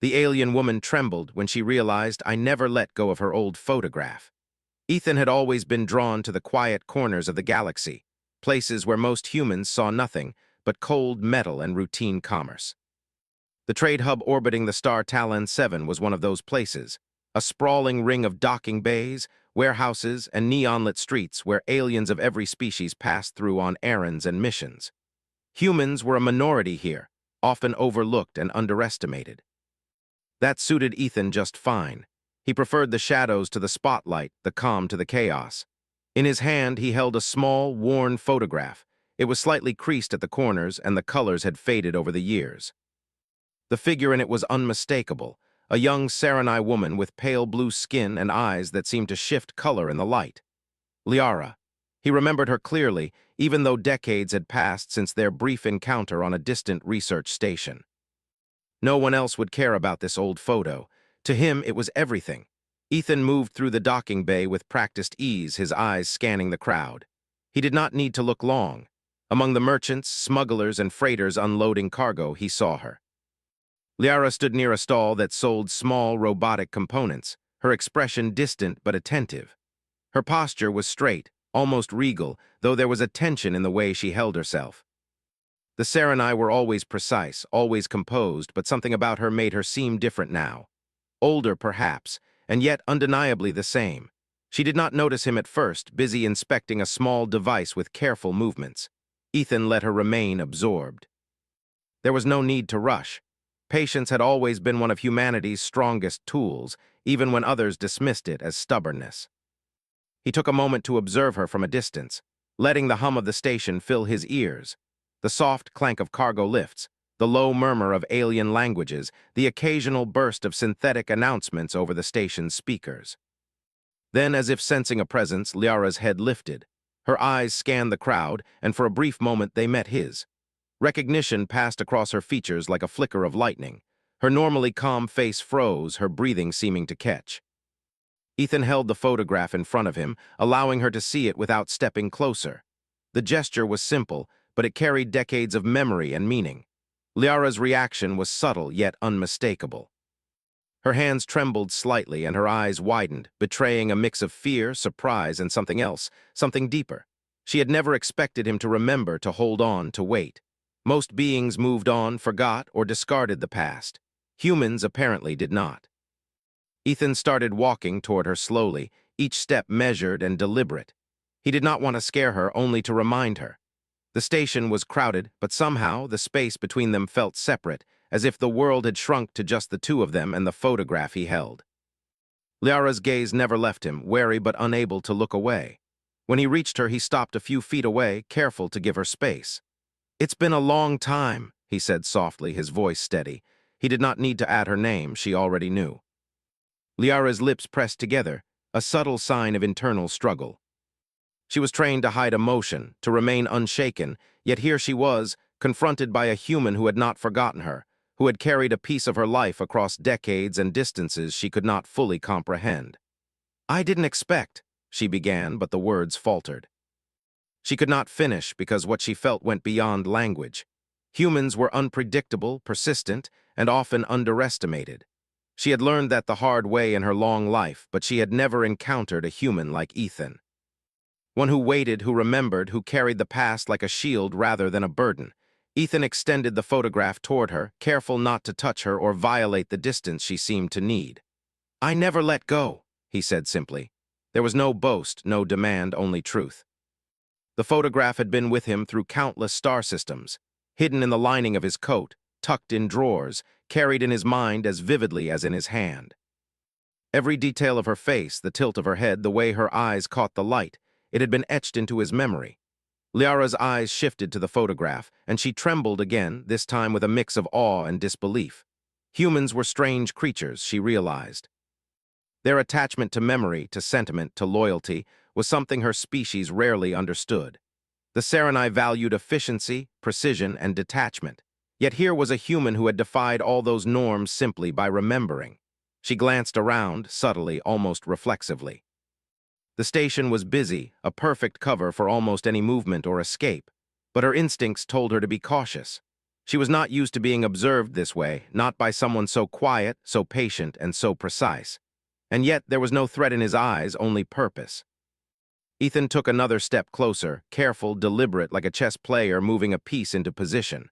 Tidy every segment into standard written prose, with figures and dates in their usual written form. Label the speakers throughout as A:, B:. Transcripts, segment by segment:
A: The alien woman trembled when she realized I never let go of her old photograph. Ethan had always been drawn to the quiet corners of the galaxy, places where most humans saw nothing but cold metal and routine commerce. The trade hub orbiting the star Talon 7 was one of those places, a sprawling ring of docking bays, warehouses, and neon-lit streets where aliens of every species passed through on errands and missions. Humans were a minority here, often overlooked and underestimated. That suited Ethan just fine. He preferred the shadows to the spotlight, the calm to the chaos. In his hand, he held a small, worn photograph. It was slightly creased at the corners, and the colors had faded over the years. The figure in it was unmistakable, a young Saranai woman with pale blue skin and eyes that seemed to shift color in the light. Liara. He remembered her clearly, even though decades had passed since their brief encounter on a distant research station. No one else would care about this old photo. To him, it was everything. Ethan moved through the docking bay with practiced ease, his eyes scanning the crowd. He did not need to look long. Among the merchants, smugglers, and freighters unloading cargo, he saw her. Liara stood near a stall that sold small robotic components, her expression distant but attentive. Her posture was straight, almost regal, though there was a tension in the way she held herself. The Saranai were always precise, always composed, but something about her made her seem different now. Older, perhaps, and yet undeniably the same. She did not notice him at first, busy inspecting a small device with careful movements. Ethan let her remain absorbed. There was no need to rush. Patience had always been one of humanity's strongest tools, even when others dismissed it as stubbornness. He took a moment to observe her from a distance, letting the hum of the station fill his ears. The soft clank of cargo lifts, the low murmur of alien languages, the occasional burst of synthetic announcements over the station's speakers. Then, as if sensing a presence, Liara's head lifted. Her eyes scanned the crowd, and for a brief moment they met his. Recognition passed across her features like a flicker of lightning. Her normally calm face froze, her breathing seeming to catch. Ethan held the photograph in front of him, allowing her to see it without stepping closer. The gesture was simple, but it carried decades of memory and meaning. Liara's reaction was subtle yet unmistakable. Her hands trembled slightly and her eyes widened, betraying a mix of fear, surprise, and something else, something deeper. She had never expected him to remember, to hold on, to wait. Most beings moved on, forgot, or discarded the past. Humans apparently did not. Ethan started walking toward her slowly, each step measured and deliberate. He did not want to scare her, only to remind her. The station was crowded, but somehow the space between them felt separate, as if the world had shrunk to just the two of them and the photograph he held. Liara's gaze never left him, wary but unable to look away. When he reached her, he stopped a few feet away, careful to give her space. "It's been a long time," he said softly, his voice steady. He did not need to add her name, she already knew. Liara's lips pressed together, a subtle sign of internal struggle. She was trained to hide emotion, to remain unshaken, yet here she was, confronted by a human who had not forgotten her, who had carried a piece of her life across decades and distances she could not fully comprehend. "I didn't expect," she began, but the words faltered. She could not finish because what she felt went beyond language. Humans were unpredictable, persistent, and often underestimated. She had learned that the hard way in her long life, but she had never encountered a human like Ethan. One who waited, who remembered, who carried the past like a shield rather than a burden. Ethan extended the photograph toward her, careful not to touch her or violate the distance she seemed to need. "I never let go," he said simply. There was no boast, no demand, only truth. The photograph had been with him through countless star systems, hidden in the lining of his coat, tucked in drawers, carried in his mind as vividly as in his hand. Every detail of her face, the tilt of her head, the way her eyes caught the light, it had been etched into his memory. Liara's eyes shifted to the photograph, and she trembled again, this time with a mix of awe and disbelief. Humans were strange creatures, she realized. Their attachment to memory, to sentiment, to loyalty, was something her species rarely understood. The Saranai valued efficiency, precision, and detachment. Yet here was a human who had defied all those norms simply by remembering. She glanced around, subtly, almost reflexively. The station was busy, a perfect cover for almost any movement or escape, but her instincts told her to be cautious. She was not used to being observed this way, not by someone so quiet, so patient, and so precise. And yet there was no threat in his eyes, only purpose. Ethan took another step closer, careful, deliberate, like a chess player moving a piece into position.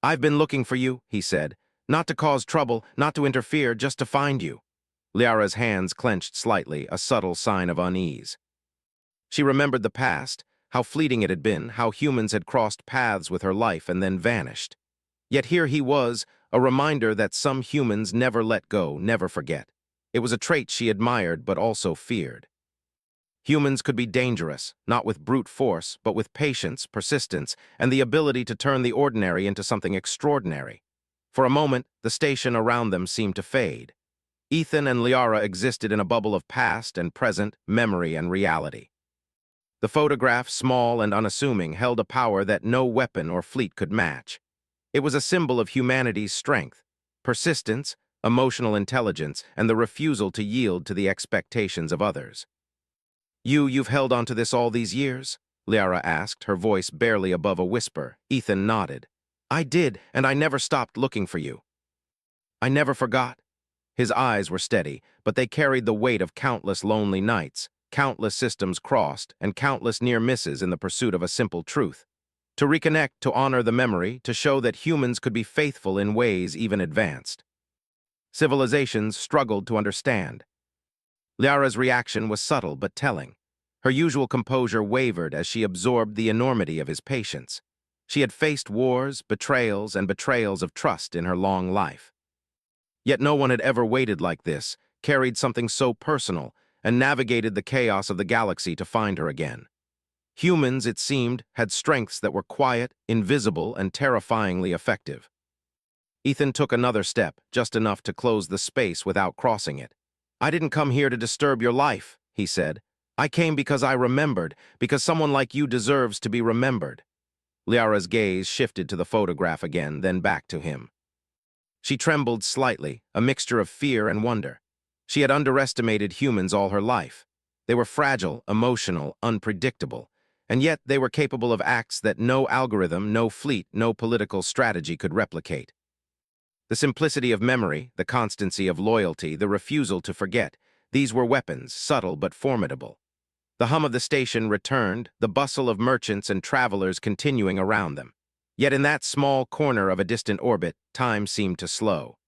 A: "I've been looking for you," he said. "Not to cause trouble, not to interfere, just to find you." Liara's hands clenched slightly, a subtle sign of unease. She remembered the past, how fleeting it had been, how humans had crossed paths with her life and then vanished. Yet here he was, a reminder that some humans never let go, never forget. It was a trait she admired but also feared. Humans could be dangerous, not with brute force, but with patience, persistence, and the ability to turn the ordinary into something extraordinary. For a moment, the station around them seemed to fade. Ethan and Liara existed in a bubble of past and present, memory and reality. The photograph, small and unassuming, held a power that no weapon or fleet could match. It was a symbol of humanity's strength, persistence, emotional intelligence, and the refusal to yield to the expectations of others. You've held on to this all these years?" Liara asked, her voice barely above a whisper. Ethan nodded. "I did, and I never stopped looking for you. I never forgot." His eyes were steady, but they carried the weight of countless lonely nights, countless systems crossed, and countless near misses in the pursuit of a simple truth. To reconnect, to honor the memory, to show that humans could be faithful in ways even advanced. Civilizations struggled to understand. Liara's reaction was subtle but telling. Her usual composure wavered as she absorbed the enormity of his patience. She had faced wars, betrayals, and betrayals of trust in her long life. Yet no one had ever waited like this, carried something so personal, and navigated the chaos of the galaxy to find her again. Humans, it seemed, had strengths that were quiet, invisible, and terrifyingly effective. Ethan took another step, just enough to close the space without crossing it. "I didn't come here to disturb your life," he said. "I came because I remembered, because someone like you deserves to be remembered." Liara's gaze shifted to the photograph again, then back to him. She trembled slightly, a mixture of fear and wonder. She had underestimated humans all her life. They were fragile, emotional, unpredictable, and yet they were capable of acts that no algorithm, no fleet, no political strategy could replicate. The simplicity of memory, the constancy of loyalty, the refusal to forget, these were weapons, subtle but formidable. The hum of the station returned, the bustle of merchants and travelers continuing around them. Yet in that small corner of a distant orbit, time seemed to slow.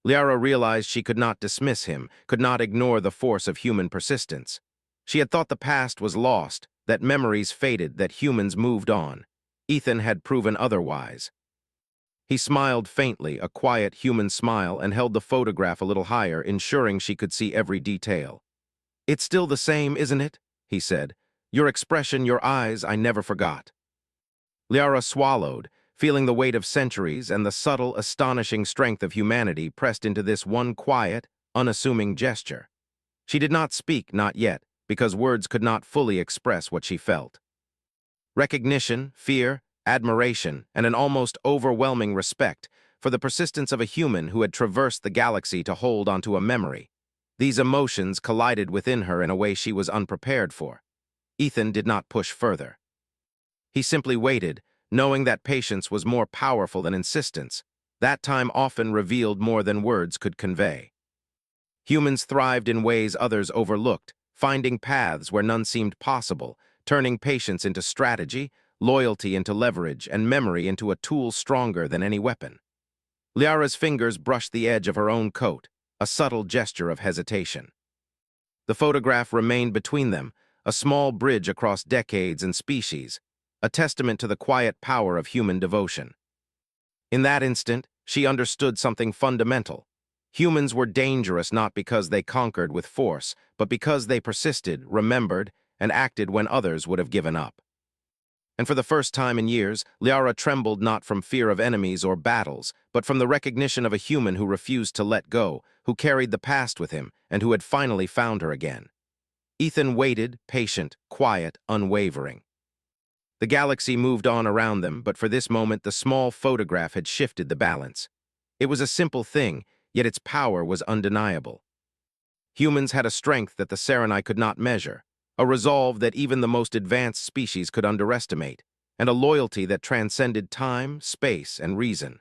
A: Liara realized she could not dismiss him, could not ignore the force of human persistence. She had thought the past was lost, that memories faded, that humans moved on. Ethan had proven otherwise. He smiled faintly, a quiet human smile, and held the photograph a little higher, ensuring she could see every detail. "It's still the same, isn't it?" he said. "Your expression, your eyes, I never forgot." Liara swallowed, feeling the weight of centuries and the subtle, astonishing strength of humanity pressed into this one quiet, unassuming gesture. She did not speak, not yet, because words could not fully express what she felt. Recognition, fear, admiration, and an almost overwhelming respect for the persistence of a human who had traversed the galaxy to hold onto a memory. These emotions collided within her in a way she was unprepared for. Ethan did not push further. He simply waited, knowing that patience was more powerful than insistence. That time often revealed more than words could convey. Humans thrived in ways others overlooked, finding paths where none seemed possible, turning patience into strategy, loyalty into leverage, and memory into a tool stronger than any weapon. Liara's fingers brushed the edge of her own coat, a subtle gesture of hesitation. The photograph remained between them, a small bridge across decades and species, a testament to the quiet power of human devotion. In that instant, she understood something fundamental. Humans were dangerous not because they conquered with force, but because they persisted, remembered, and acted when others would have given up. And for the first time in years, Liara trembled not from fear of enemies or battles, but from the recognition of a human who refused to let go, who carried the past with him, and who had finally found her again. Ethan waited, patient, quiet, unwavering. The galaxy moved on around them, but for this moment the small photograph had shifted the balance. It was a simple thing, yet its power was undeniable. Humans had a strength that the Scifi could not measure, a resolve that even the most advanced species could underestimate, and a loyalty that transcended time, space, and reason.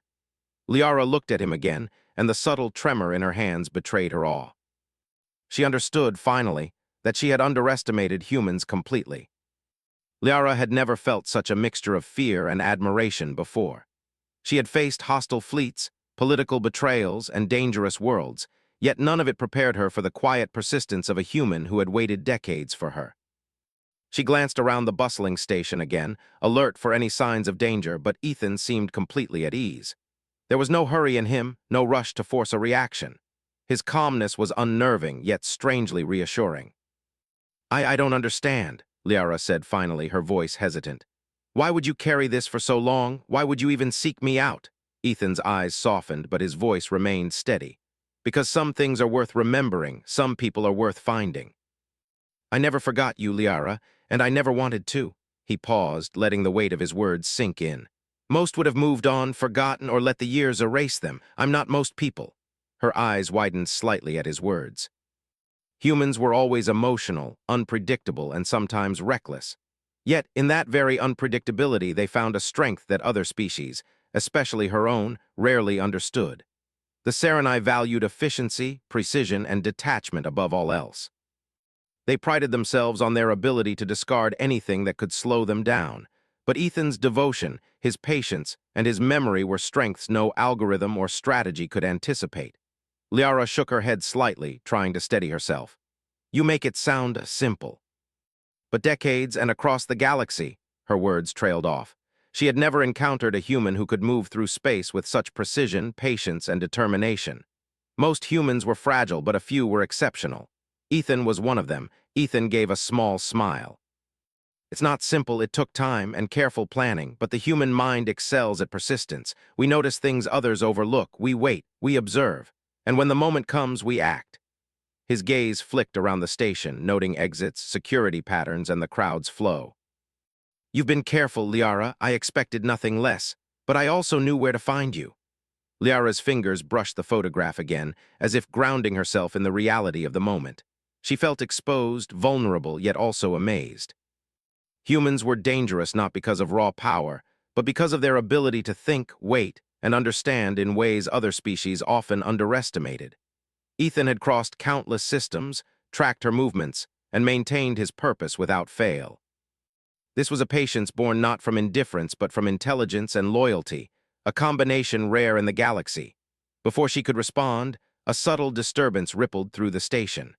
A: Liara looked at him again, and the subtle tremor in her hands betrayed her awe. She understood, finally, that she had underestimated humans completely. Liara had never felt such a mixture of fear and admiration before. She had faced hostile fleets, political betrayals, and dangerous worlds, yet none of it prepared her for the quiet persistence of a human who had waited decades for her. She glanced around the bustling station again, alert for any signs of danger, but Ethan seemed completely at ease. There was no hurry in him, no rush to force a reaction. His calmness was unnerving, yet strangely reassuring. I don't understand, Liara said finally, her voice hesitant. Why would you carry this for so long? Why would you even seek me out? Ethan's eyes softened, but his voice remained steady. Because some things are worth remembering, some people are worth finding. I never forgot you, Liara, and I never wanted to. He paused, letting the weight of his words sink in. Most would have moved on, forgotten, or let the years erase them. I'm not most people. Her eyes widened slightly at his words. Humans were always emotional, unpredictable, and sometimes reckless. Yet, in that very unpredictability, they found a strength that other species, especially her own, rarely understood. The Scifi valued efficiency, precision, and detachment above all else. They prided themselves on their ability to discard anything that could slow them down. But Ethan's devotion, his patience, and his memory were strengths no algorithm or strategy could anticipate. Liara shook her head slightly, trying to steady herself. You make it sound simple. But decades and across the galaxy, her words trailed off. She had never encountered a human who could move through space with such precision, patience, and determination. Most humans were fragile, but a few were exceptional. Ethan was one of them. Ethan gave a small smile. It's not simple, it took time and careful planning, but the human mind excels at persistence. We notice things others overlook, we wait, we observe, and when the moment comes, we act. His gaze flicked around the station, noting exits, security patterns, and the crowd's flow. You've been careful, Liara. I expected nothing less, but I also knew where to find you. Liara's fingers brushed the photograph again, as if grounding herself in the reality of the moment. She felt exposed, vulnerable, yet also amazed. Humans were dangerous not because of raw power, but because of their ability to think, wait, and understand in ways other species often underestimated. Ethan had crossed countless systems, tracked her movements, and maintained his purpose without fail. This was a patience born not from indifference but from intelligence and loyalty, a combination rare in the galaxy. Before she could respond, a subtle disturbance rippled through the station.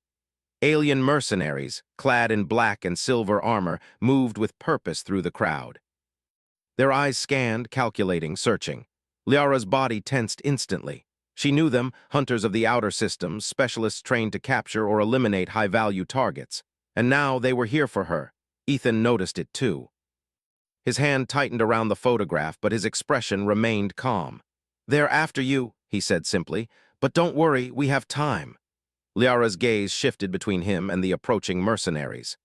A: Alien mercenaries, clad in black and silver armor, moved with purpose through the crowd. Their eyes scanned, calculating, searching. Liara's body tensed instantly. She knew them, hunters of the outer systems, specialists trained to capture or eliminate high-value targets. And now they were here for her. Ethan noticed it too. His hand tightened around the photograph, but his expression remained calm. They're after you, he said simply, but don't worry, we have time. Liara's gaze shifted between him and the approaching mercenaries.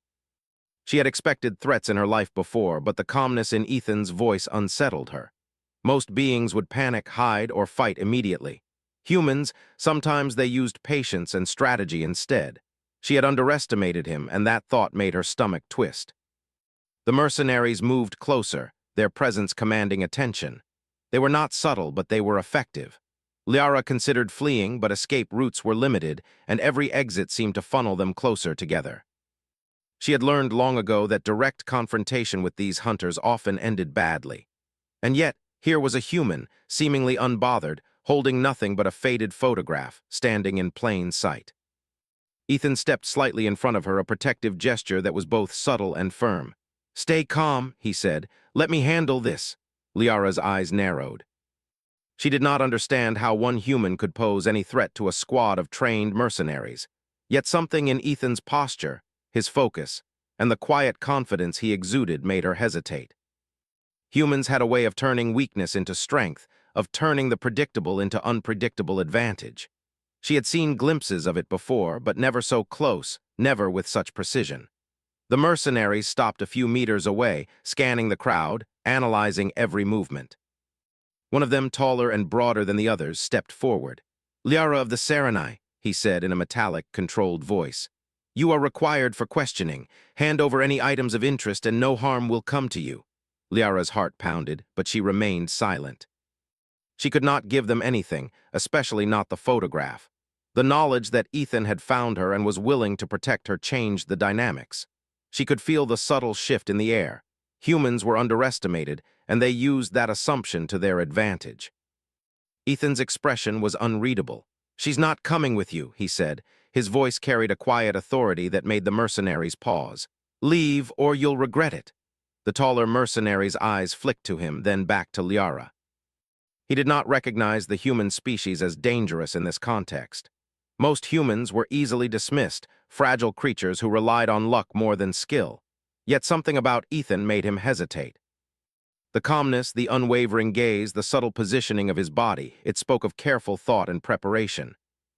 A: She had expected threats in her life before, but the calmness in Ethan's voice unsettled her. Most beings would panic, hide, or fight immediately. Humans, sometimes they used patience and strategy instead. She had underestimated him, and that thought made her stomach twist. The mercenaries moved closer, their presence commanding attention. They were not subtle, but they were effective. Liara considered fleeing, but escape routes were limited, and every exit seemed to funnel them closer together. She had learned long ago that direct confrontation with these hunters often ended badly. And yet, here was a human, seemingly unbothered, holding nothing but a faded photograph, standing in plain sight. Ethan stepped slightly in front of her, a protective gesture that was both subtle and firm. Stay calm, he said. Let me handle this. Liara's eyes narrowed. She did not understand how one human could pose any threat to a squad of trained mercenaries. Yet something in Ethan's posture, his focus, and the quiet confidence he exuded made her hesitate. Humans had a way of turning weakness into strength, of turning the predictable into unpredictable advantage. She had seen glimpses of it before, but never so close, never with such precision. The mercenaries stopped a few meters away, scanning the crowd, analyzing every movement. One of them, taller and broader than the others, stepped forward. Liara of the Scifi, he said in a metallic, controlled voice. You are required for questioning. Hand over any items of interest and no harm will come to you. Liara's heart pounded, but she remained silent. She could not give them anything, especially not the photograph. The knowledge that Ethan had found her and was willing to protect her changed the dynamics. She could feel the subtle shift in the air. Humans were underestimated, and they used that assumption to their advantage. Ethan's expression was unreadable. "She's not coming with you," he said. His voice carried a quiet authority that made the mercenaries pause. "Leave, or you'll regret it." The taller mercenary's eyes flicked to him, then back to Liara. He did not recognize the human species as dangerous in this context. Most humans were easily dismissed, fragile creatures who relied on luck more than skill. Yet something about Ethan made him hesitate. The calmness, the unwavering gaze, the subtle positioning of his body, it spoke of careful thought and preparation.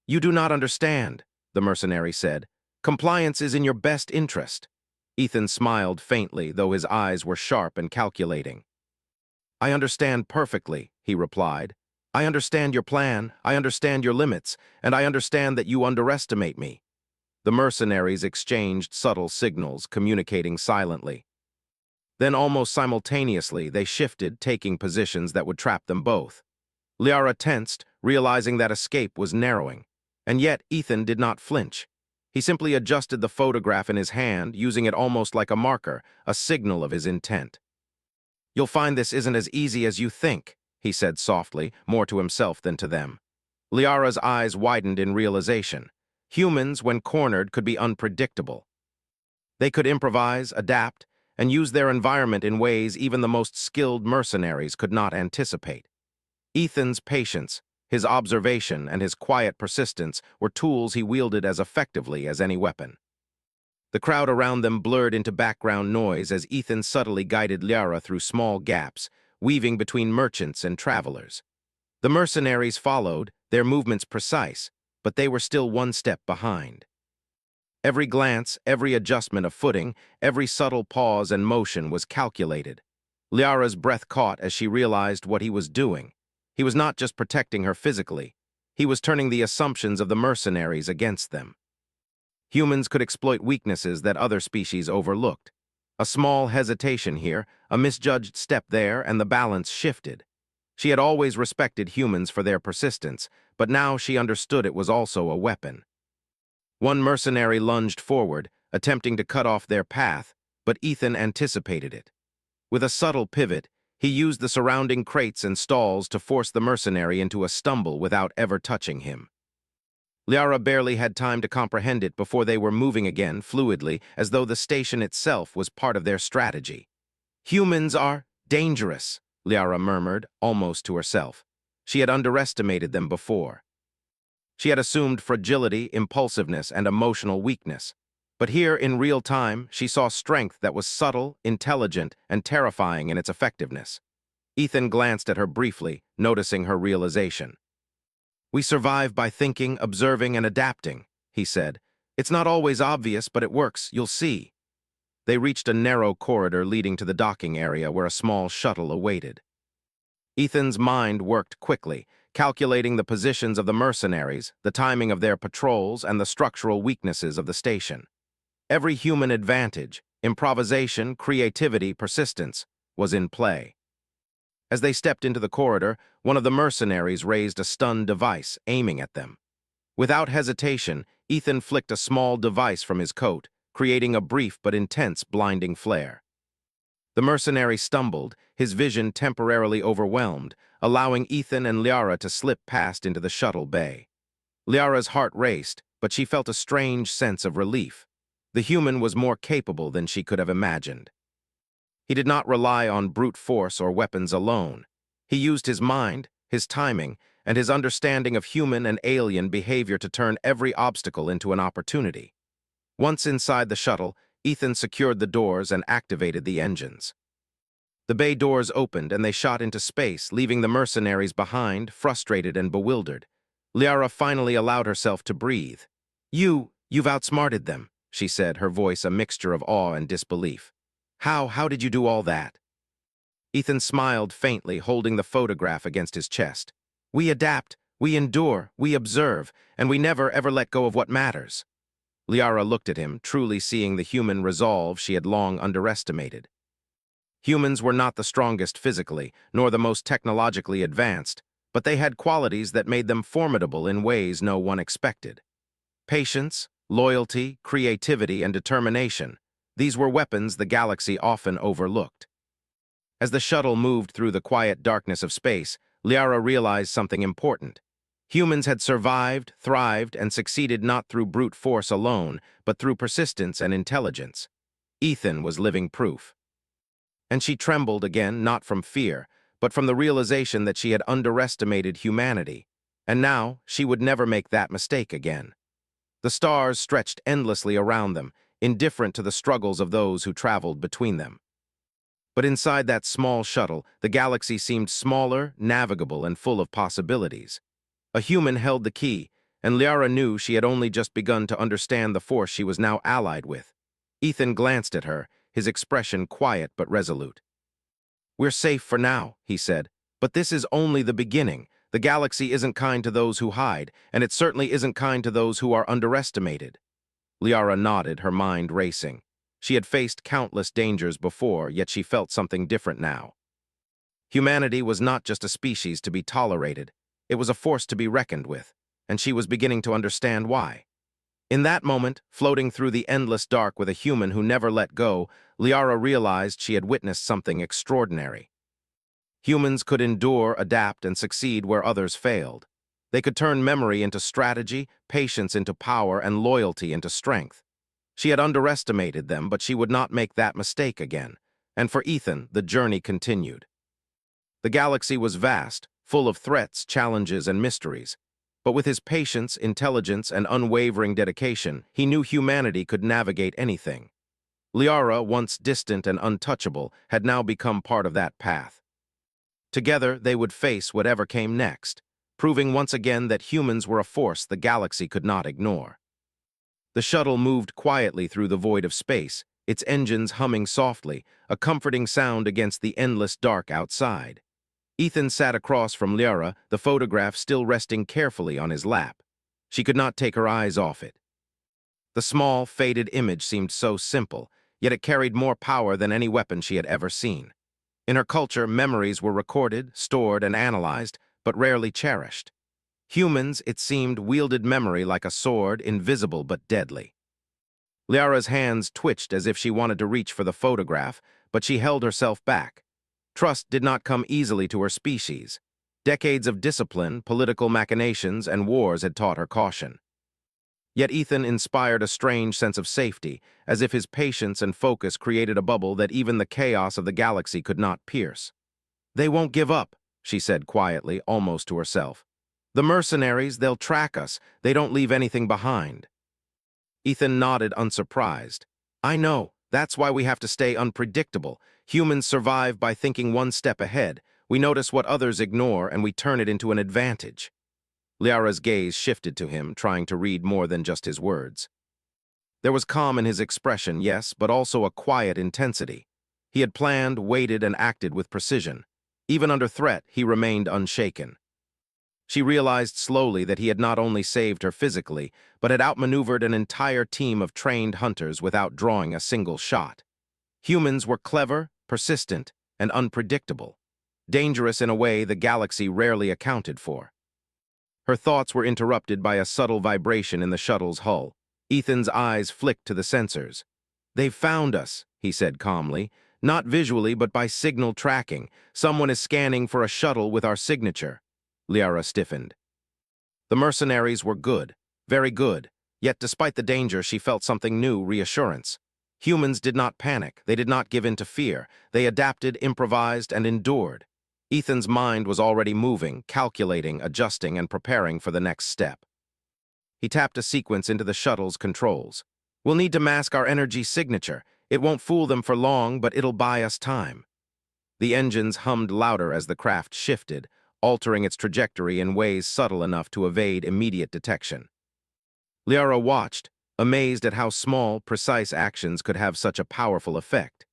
A: "You do not understand," the mercenary said. "Compliance is in your best interest." Ethan smiled faintly, though his eyes were sharp and calculating. "I understand perfectly," he replied. "I understand your plan, I understand your limits, and I understand that you underestimate me." The mercenaries exchanged subtle signals, communicating silently. Then almost simultaneously, they shifted, taking positions that would trap them both. Liara tensed, realizing that escape was narrowing. And yet Ethan did not flinch. He simply adjusted the photograph in his hand, using it almost like a marker, a signal of his intent. "You'll find this isn't as easy as you think," he said softly, more to himself than to them. Liara's eyes widened in realization. Humans, when cornered, could be unpredictable. They could improvise, adapt, and use their environment in ways even the most skilled mercenaries could not anticipate. Ethan's patience, his observation, and his quiet persistence were tools he wielded as effectively as any weapon. The crowd around them blurred into background noise as Ethan subtly guided Liara through small gaps, weaving between merchants and travelers. The mercenaries followed, their movements precise, but they were still one step behind. Every glance, every adjustment of footing, every subtle pause and motion was calculated. Liara's breath caught as she realized what he was doing. He was not just protecting her physically. He was turning the assumptions of the mercenaries against them. Humans could exploit weaknesses that other species overlooked. A small hesitation here, a misjudged step there, and the balance shifted. She had always respected humans for their persistence, but now she understood it was also a weapon. One mercenary lunged forward, attempting to cut off their path, but Ethan anticipated it. With a subtle pivot, he used the surrounding crates and stalls to force the mercenary into a stumble without ever touching him. Liara barely had time to comprehend it before they were moving again, fluidly, as though the station itself was part of their strategy. "Humans are dangerous," Liara murmured, almost to herself. She had underestimated them before. She had assumed fragility, impulsiveness, and emotional weakness. But here, in real time, she saw strength that was subtle, intelligent, and terrifying in its effectiveness. Ethan glanced at her briefly, noticing her realization. "We survive by thinking, observing, and adapting," he said. "It's not always obvious, but it works, you'll see." They reached a narrow corridor leading to the docking area where a small shuttle awaited. Ethan's mind worked quickly, calculating the positions of the mercenaries, the timing of their patrols, and the structural weaknesses of the station. Every human advantage, improvisation, creativity, persistence, was in play. As they stepped into the corridor, one of the mercenaries raised a stun device, aiming at them. Without hesitation, Ethan flicked a small device from his coat, creating a brief but intense blinding flare. The mercenary stumbled, his vision temporarily overwhelmed, allowing Ethan and Liara to slip past into the shuttle bay. Liara's heart raced, but she felt a strange sense of relief. The human was more capable than she could have imagined. He did not rely on brute force or weapons alone. He used his mind, his timing, and his understanding of human and alien behavior to turn every obstacle into an opportunity. Once inside the shuttle, Ethan secured the doors and activated the engines. The bay doors opened and they shot into space, leaving the mercenaries behind, frustrated and bewildered. Liara finally allowed herself to breathe. You've outsmarted them," she said, her voice a mixture of awe and disbelief. How did you do all that?" Ethan smiled faintly, holding the photograph against his chest. "We adapt, we endure, we observe, and we never ever let go of what matters." Liara looked at him, truly seeing the human resolve she had long underestimated. Humans were not the strongest physically, nor the most technologically advanced, but they had qualities that made them formidable in ways no one expected. Patience, loyalty, creativity, and determination. These were weapons the galaxy often overlooked. As the shuttle moved through the quiet darkness of space, Liara realized something important. Humans had survived, thrived, and succeeded not through brute force alone, but through persistence and intelligence. Ethan was living proof. And she trembled again, not from fear, but from the realization that she had underestimated humanity. And now, she would never make that mistake again. The stars stretched endlessly around them, indifferent to the struggles of those who traveled between them. But inside that small shuttle, the galaxy seemed smaller, navigable, and full of possibilities. A human held the key, and Liara knew she had only just begun to understand the force she was now allied with. Ethan glanced at her, his expression quiet but resolute. "We're safe for now," he said, "but this is only the beginning. The galaxy isn't kind to those who hide, and it certainly isn't kind to those who are underestimated." Liara nodded, her mind racing. She had faced countless dangers before, yet she felt something different now. Humanity was not just a species to be tolerated. It was a force to be reckoned with, and she was beginning to understand why. In that moment, floating through the endless dark with a human who never let go, Liara realized she had witnessed something extraordinary. Humans could endure, adapt, and succeed where others failed. They could turn memory into strategy, patience into power, and loyalty into strength. She had underestimated them, but she would not make that mistake again. And for Ethan, the journey continued. The galaxy was vast, full of threats, challenges, and mysteries. But with his patience, intelligence, and unwavering dedication, he knew humanity could navigate anything. Liara, once distant and untouchable, had now become part of that path. Together, they would face whatever came next, proving once again that humans were a force the galaxy could not ignore. The shuttle moved quietly through the void of space, its engines humming softly, a comforting sound against the endless dark outside. Ethan sat across from Liara, the photograph still resting carefully on his lap. She could not take her eyes off it. The small, faded image seemed so simple, yet it carried more power than any weapon she had ever seen. In her culture, memories were recorded, stored, and analyzed, but rarely cherished. Humans, it seemed, wielded memory like a sword, invisible but deadly. Liara's hands twitched as if she wanted to reach for the photograph, but she held herself back. Trust did not come easily to her species. Decades of discipline, political machinations, and wars had taught her caution. Yet Ethan inspired a strange sense of safety, as if his patience and focus created a bubble that even the chaos of the galaxy could not pierce. "They won't give up," she said quietly, almost to herself. "The mercenaries, they'll track us. They don't leave anything behind." Ethan nodded, unsurprised. "I know. That's why we have to stay unpredictable. Humans survive by thinking one step ahead. We notice what others ignore, and we turn it into an advantage." Liara's gaze shifted to him, trying to read more than just his words. There was calm in his expression, yes, but also a quiet intensity. He had planned, waited, and acted with precision. Even under threat, he remained unshaken. She realized slowly that he had not only saved her physically, but had outmaneuvered an entire team of trained hunters without drawing a single shot. Humans were clever, persistent, and unpredictable, dangerous in a way the galaxy rarely accounted for. Her thoughts were interrupted by a subtle vibration in the shuttle's hull. Ethan's eyes flicked to the sensors. "They've found us," he said calmly, "not visually but by signal tracking. Someone is scanning for a shuttle with our signature." Liara stiffened. The mercenaries were good, very good, yet despite the danger she felt something new, reassurance. Humans did not panic, they did not give in to fear, they adapted, improvised, and endured. Ethan's mind was already moving, calculating, adjusting, and preparing for the next step. He tapped a sequence into the shuttle's controls. "We'll need to mask our energy signature. It won't fool them for long, but it'll buy us time." The engines hummed louder as the craft shifted, altering its trajectory in ways subtle enough to evade immediate detection. Liara watched, amazed at how small, precise actions could have such a powerful effect.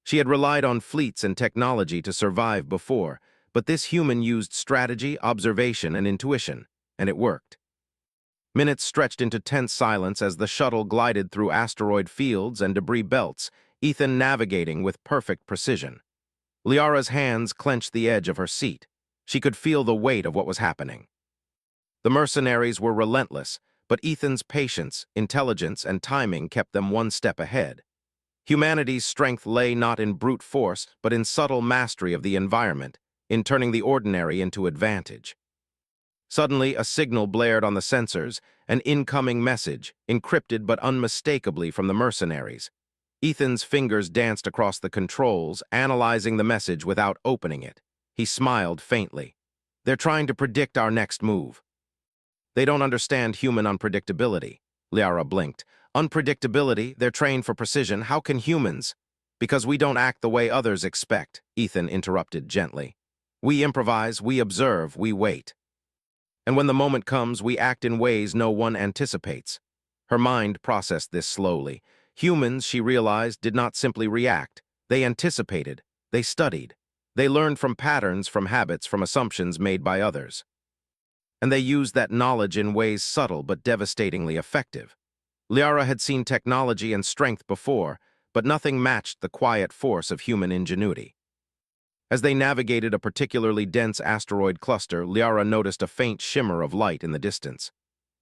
A: She had relied on fleets and technology to survive before, but this human used strategy, observation, and intuition, and it worked. Minutes stretched into tense silence as the shuttle glided through asteroid fields and debris belts, Ethan navigating with perfect precision. Liara's hands clenched the edge of her seat. She could feel the weight of what was happening. The mercenaries were relentless, but Ethan's patience, intelligence, and timing kept them one step ahead. Humanity's strength lay not in brute force, but in subtle mastery of the environment, in turning the ordinary into advantage. Suddenly, a signal blared on the sensors, an incoming message, encrypted but unmistakably from the mercenaries. Ethan's fingers danced across the controls, analyzing the message without opening it. He smiled faintly. They're trying to predict our next move. They don't understand human unpredictability. Liara blinked. Unpredictability, they're trained for precision. How can humans? Because we don't act the way others expect, Ethan interrupted gently. We improvise, we observe, we wait. And when the moment comes, we act in ways no one anticipates. Her mind processed this slowly. Humans, she realized, did not simply react. They anticipated. They studied. They learned from patterns, from habits, from assumptions made by others. And they used that knowledge in ways subtle but devastatingly effective. Liara had seen technology and strength before, but nothing matched the quiet force of human ingenuity. As they navigated a particularly dense asteroid cluster, Liara noticed a faint shimmer of light in the distance.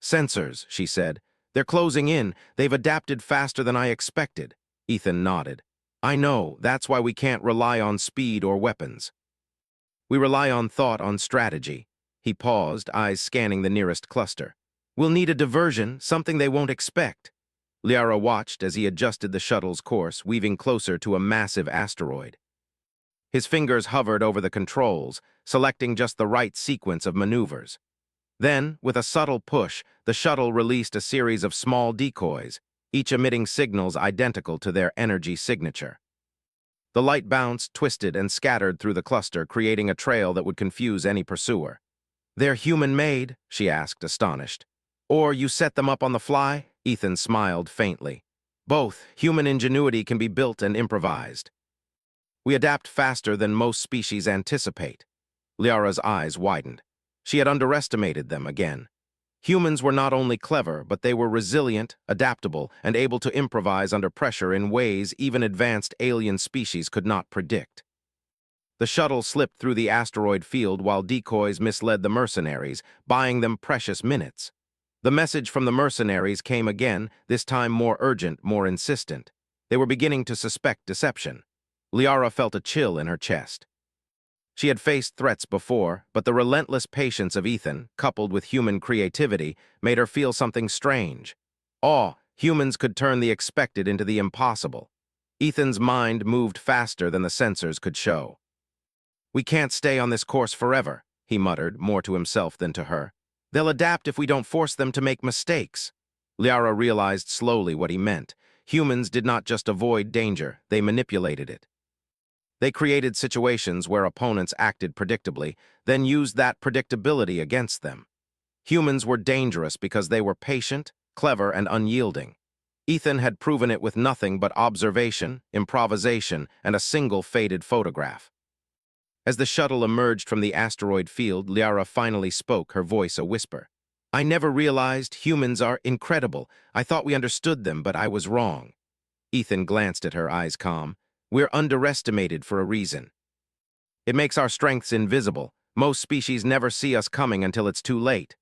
A: "Sensors," she said. "They're closing in. They've adapted faster than I expected." Ethan nodded. "I know. That's why we can't rely on speed or weapons. We rely on thought, on strategy." He paused, eyes scanning the nearest cluster. "We'll need a diversion, something they won't expect." Liara watched as he adjusted the shuttle's course, weaving closer to a massive asteroid. His fingers hovered over the controls, selecting just the right sequence of maneuvers. Then, with a subtle push, the shuttle released a series of small decoys, each emitting signals identical to their energy signature. The light bounced, twisted, and scattered through the cluster, creating a trail that would confuse any pursuer. "They're human-made?" she asked, astonished. "Or you set them up on the fly?" Ethan smiled faintly. "Both. Human ingenuity can be built and improvised. We adapt faster than most species anticipate." Liara's eyes widened. She had underestimated them again. Humans were not only clever, but they were resilient, adaptable, and able to improvise under pressure in ways even advanced alien species could not predict. The shuttle slipped through the asteroid field while decoys misled the mercenaries, buying them precious minutes. The message from the mercenaries came again, this time more urgent, more insistent. They were beginning to suspect deception. Liara felt a chill in her chest. She had faced threats before, but the relentless patience of Ethan, coupled with human creativity, made her feel something strange. Awe, humans could turn the expected into the impossible. Ethan's mind moved faster than the sensors could show. "We can't stay on this course forever," he muttered, more to himself than to her. "They'll adapt if we don't force them to make mistakes." Liara realized slowly what he meant. Humans did not just avoid danger, they manipulated it. They created situations where opponents acted predictably, then used that predictability against them. Humans were dangerous because they were patient, clever, and unyielding. Ethan had proven it with nothing but observation, improvisation, and a single faded photograph. As the shuttle emerged from the asteroid field, Liara finally spoke, her voice a whisper. "I never realized humans are incredible. I thought we understood them, but I was wrong." Ethan glanced at her, eyes calm. "We're underestimated for a reason. It makes our strengths invisible. Most species never see us coming until it's too late."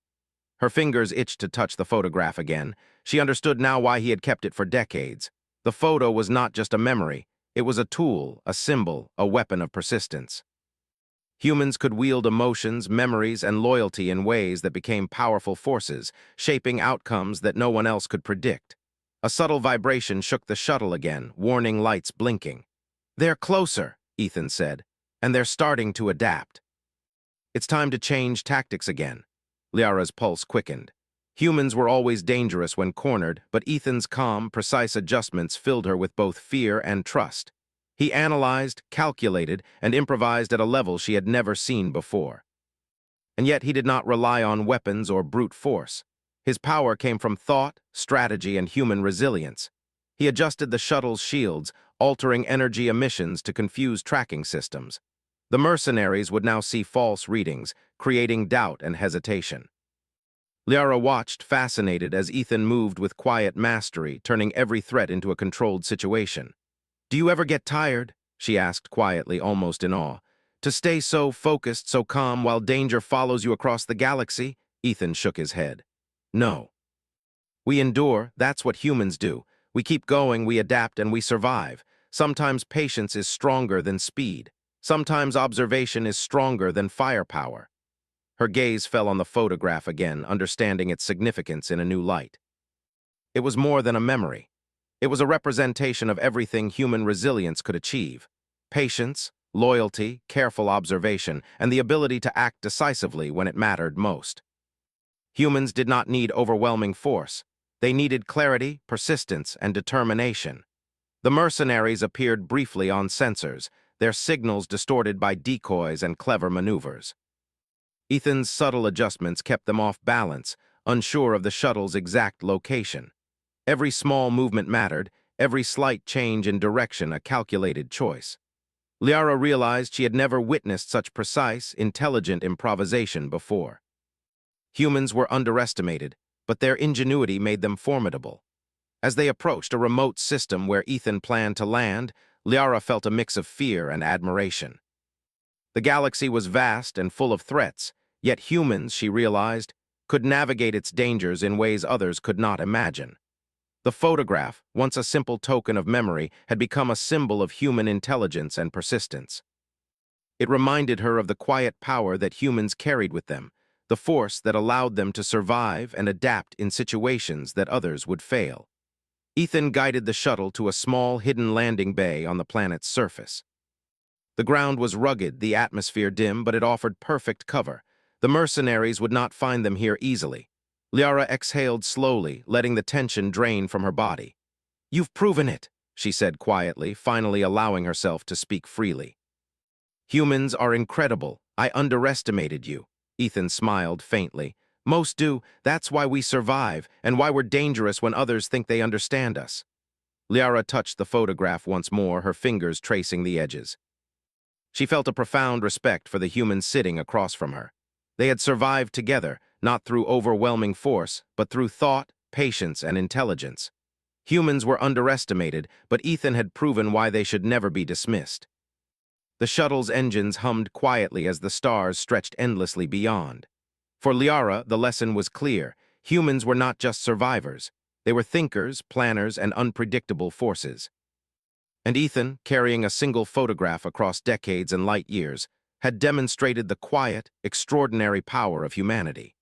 A: Her fingers itched to touch the photograph again. She understood now why he had kept it for decades. The photo was not just a memory. It was a tool, a symbol, a weapon of persistence. Humans could wield emotions, memories, and loyalty in ways that became powerful forces, shaping outcomes that no one else could predict. A subtle vibration shook the shuttle again, warning lights blinking. "They're closer," Ethan said, "and they're starting to adapt. It's time to change tactics again." Liara's pulse quickened. Humans were always dangerous when cornered, but Ethan's calm, precise adjustments filled her with both fear and trust. He analyzed, calculated, and improvised at a level she had never seen before. And yet he did not rely on weapons or brute force. His power came from thought, strategy, and human resilience. He adjusted the shuttle's shields, altering energy emissions to confuse tracking systems. The mercenaries would now see false readings, creating doubt and hesitation. Liara watched, fascinated, as Ethan moved with quiet mastery, turning every threat into a controlled situation. "Do you ever get tired?" she asked quietly, almost in awe. To stay so focused, so calm, while danger follows you across the galaxy? Ethan shook his head. No. We endure, that's what humans do. We keep going, we adapt, and we survive. Sometimes patience is stronger than speed. Sometimes observation is stronger than firepower. Her gaze fell on the photograph again, understanding its significance in a new light. It was more than a memory. It was a representation of everything human resilience could achieve. Patience, loyalty, careful observation, and the ability to act decisively when it mattered most. Humans did not need overwhelming force. They needed clarity, persistence, and determination. The mercenaries appeared briefly on sensors, their signals distorted by decoys and clever maneuvers. Ethan's subtle adjustments kept them off balance, unsure of the shuttle's exact location. Every small movement mattered, every slight change in direction a calculated choice. Liara realized she had never witnessed such precise, intelligent improvisation before. Humans were underestimated, but their ingenuity made them formidable. As they approached a remote system where Ethan planned to land, Liara felt a mix of fear and admiration. The galaxy was vast and full of threats, yet humans, she realized, could navigate its dangers in ways others could not imagine. The photograph, once a simple token of memory, had become a symbol of human intelligence and persistence. It reminded her of the quiet power that humans carried with them, the force that allowed them to survive and adapt in situations that others would fail. Ethan guided the shuttle to a small, hidden landing bay on the planet's surface. The ground was rugged, the atmosphere dim, but it offered perfect cover. The mercenaries would not find them here easily. Liara exhaled slowly, letting the tension drain from her body. "You've proven it," she said quietly, finally allowing herself to speak freely. "Humans are incredible. I underestimated you." Ethan smiled faintly. "Most do. That's why we survive, and why we're dangerous when others think they understand us." Liara touched the photograph once more, her fingers tracing the edges. She felt a profound respect for the humans sitting across from her. They had survived together, not through overwhelming force, but through thought, patience, and intelligence. Humans were underestimated, but Ethan had proven why they should never be dismissed. The shuttle's engines hummed quietly as the stars stretched endlessly beyond. For Liara, the lesson was clear. Humans were not just survivors. They were thinkers, planners, and unpredictable forces. And Ethan, carrying a single photograph across decades and light years, had demonstrated the quiet, extraordinary power of humanity.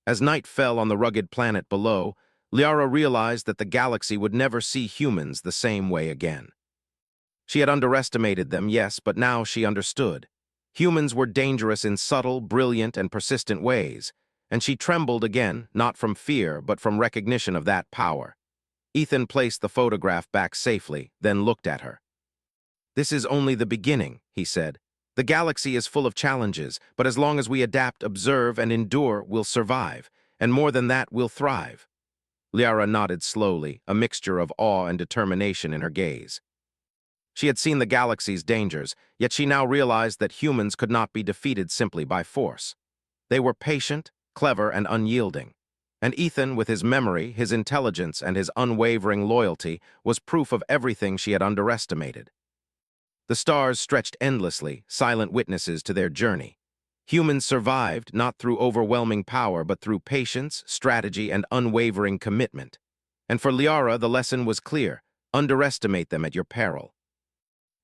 A: As night fell on the rugged planet below, Liara realized that the galaxy would never see humans the same way again. She had underestimated them, yes, but now she understood. Humans were dangerous in subtle, brilliant, and persistent ways, and she trembled again, not from fear, but from recognition of that power. Ethan placed the photograph back safely, then looked at her. "This is only the beginning," he said. "The galaxy is full of challenges, but as long as we adapt, observe, and endure, we'll survive, and more than that, we'll thrive." Liara nodded slowly, a mixture of awe and determination in her gaze. She had seen the galaxy's dangers, yet she now realized that humans could not be defeated simply by force. They were patient, clever, and unyielding. And Ethan, with his memory, his intelligence, and his unwavering loyalty, was proof of everything she had underestimated. The stars stretched endlessly, silent witnesses to their journey. Humans survived not through overwhelming power, but through patience, strategy, and unwavering commitment. And for Liara, the lesson was clear: underestimate them at your peril.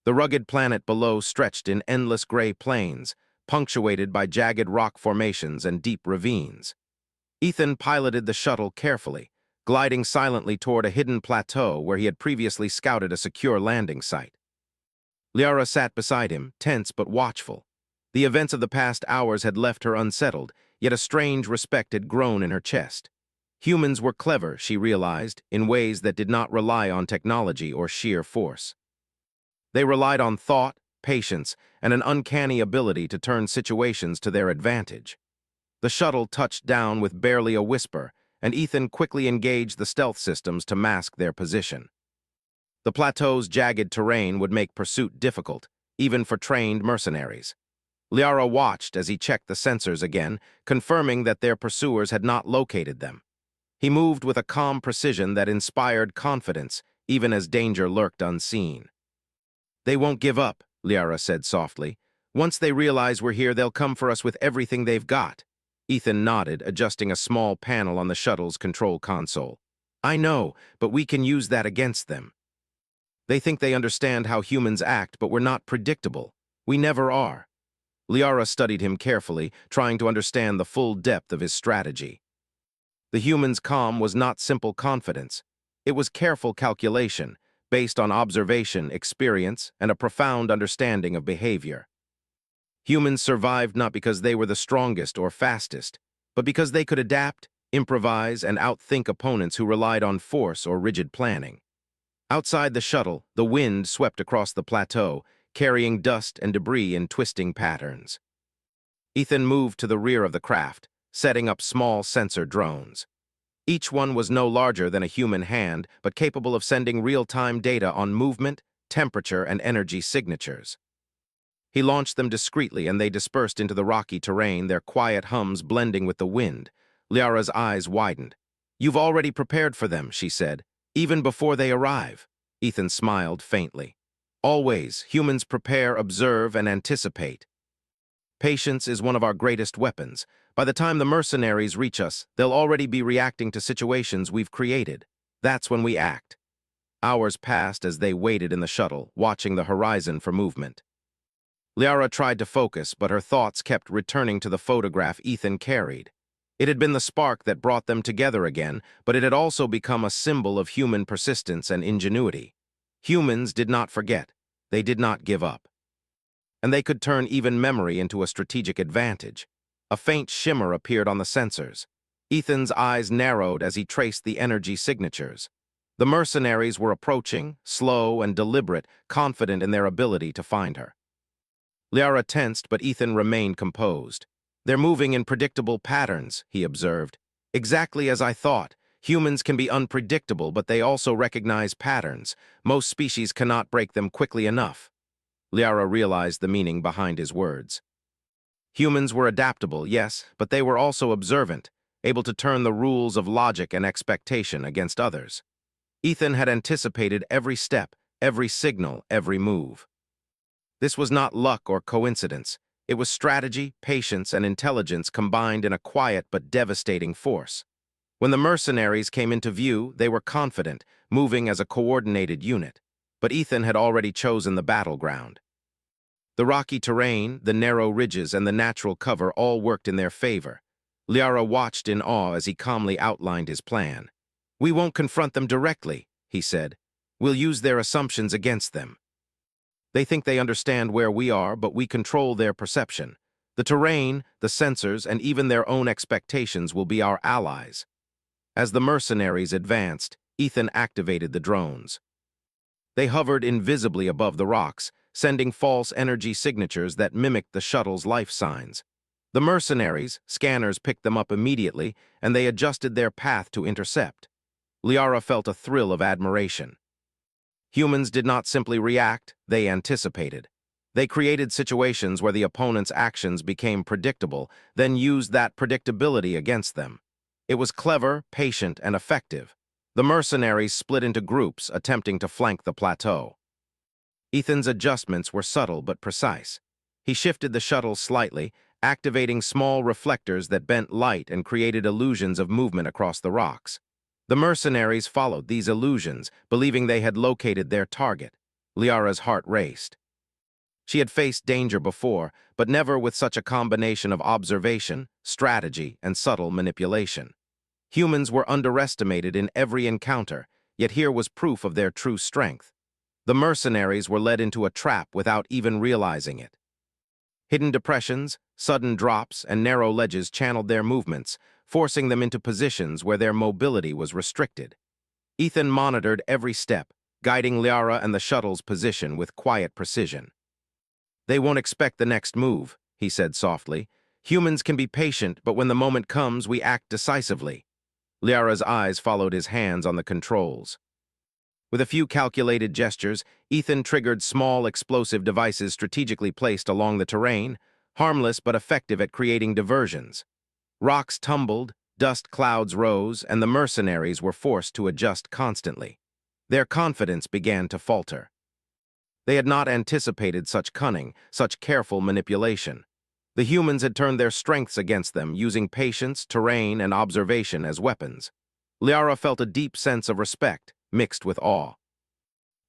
A: The rugged planet below stretched in endless gray plains, punctuated by jagged rock formations and deep ravines. Ethan piloted the shuttle carefully, gliding silently toward a hidden plateau where he had previously scouted a secure landing site. Liara sat beside him, tense but watchful. The events of the past hours had left her unsettled, yet a strange respect had grown in her chest. Humans were clever, she realized, in ways that did not rely on technology or sheer force. They relied on thought, patience, and an uncanny ability to turn situations to their advantage. The shuttle touched down with barely a whisper, and Ethan quickly engaged the stealth systems to mask their position. The plateau's jagged terrain would make pursuit difficult, even for trained mercenaries. Liara watched as he checked the sensors again, confirming that their pursuers had not located them. He moved with a calm precision that inspired confidence, even as danger lurked unseen. They won't give up, Liara said softly. Once they realize we're here, they'll come for us with everything they've got. Ethan nodded, adjusting a small panel on the shuttle's control console. I know, but we can use that against them. They think they understand how humans act, but we're not predictable. We never are. Liara studied him carefully, trying to understand the full depth of his strategy. The human's calm was not simple confidence. It was careful calculation, based on observation, experience, and a profound understanding of behavior. Humans survived not because they were the strongest or fastest, but because they could adapt, improvise, and outthink opponents who relied on force or rigid planning. Outside the shuttle, the wind swept across the plateau, carrying dust and debris in twisting patterns. Ethan moved to the rear of the craft, setting up small sensor drones. Each one was no larger than a human hand, but capable of sending real-time data on movement, temperature, and energy signatures. He launched them discreetly, and they dispersed into the rocky terrain, their quiet hums blending with the wind. Liara's eyes widened. "You've already prepared for them," she said, "even before they arrive." Ethan smiled faintly. "Always, humans prepare, observe, and anticipate. Patience is one of our greatest weapons. By the time the mercenaries reach us, they'll already be reacting to situations we've created. That's when we act." Hours passed as they waited in the shuttle, watching the horizon for movement. Liara tried to focus, but her thoughts kept returning to the photograph Ethan carried. It had been the spark that brought them together again, but it had also become a symbol of human persistence and ingenuity. Humans did not forget. They did not give up. And they could turn even memory into a strategic advantage. A faint shimmer appeared on the sensors. Ethan's eyes narrowed as he traced the energy signatures. The mercenaries were approaching, slow and deliberate, confident in their ability to find her. Liara tensed, but Ethan remained composed. "They're moving in predictable patterns," he observed. "Exactly as I thought. Humans can be unpredictable, but they also recognize patterns. Most species cannot break them quickly enough." Liara realized the meaning behind his words. Humans were adaptable, yes, but they were also observant, able to turn the rules of logic and expectation against others. Ethan had anticipated every step, every signal, every move. This was not luck or coincidence. It was strategy, patience, and intelligence combined in a quiet but devastating force. When the mercenaries came into view, they were confident, moving as a coordinated unit. But Ethan had already chosen the battleground. The rocky terrain, the narrow ridges, and the natural cover all worked in their favor. Liara watched in awe as he calmly outlined his plan. "We won't confront them directly," he said. "We'll use their assumptions against them. They think they understand where we are, but we control their perception. The terrain, the sensors, and even their own expectations will be our allies." As the mercenaries advanced, Ethan activated the drones. They hovered invisibly above the rocks, sending false energy signatures that mimicked the shuttle's life signs. The mercenaries' scanners picked them up immediately, and they adjusted their path to intercept. Liara felt a thrill of admiration. Humans did not simply react, they anticipated. They created situations where the opponent's actions became predictable, then used that predictability against them. It was clever, patient, and effective. The mercenaries split into groups, attempting to flank the plateau. Ethan's adjustments were subtle but precise. He shifted the shuttle slightly, activating small reflectors that bent light and created illusions of movement across the rocks. The mercenaries followed these illusions, believing they had located their target. Liara's heart raced. She had faced danger before, but never with such a combination of observation, strategy, and subtle manipulation. Humans were underestimated in every encounter, yet here was proof of their true strength. The mercenaries were led into a trap without even realizing it. Hidden depressions, sudden drops, and narrow ledges channeled their movements, forcing them into positions where their mobility was restricted. Ethan monitored every step, guiding Liara and the shuttle's position with quiet precision. "They won't expect the next move," he said softly. "Humans can be patient, but when the moment comes, we act decisively." Liara's eyes followed his hands on the controls. With a few calculated gestures, Ethan triggered small explosive devices strategically placed along the terrain, harmless but effective at creating diversions. Rocks tumbled, dust clouds rose, and the mercenaries were forced to adjust constantly. Their confidence began to falter. They had not anticipated such cunning, such careful manipulation. The humans had turned their strengths against them, using patience, terrain, and observation as weapons. Liara felt a deep sense of respect, mixed with awe.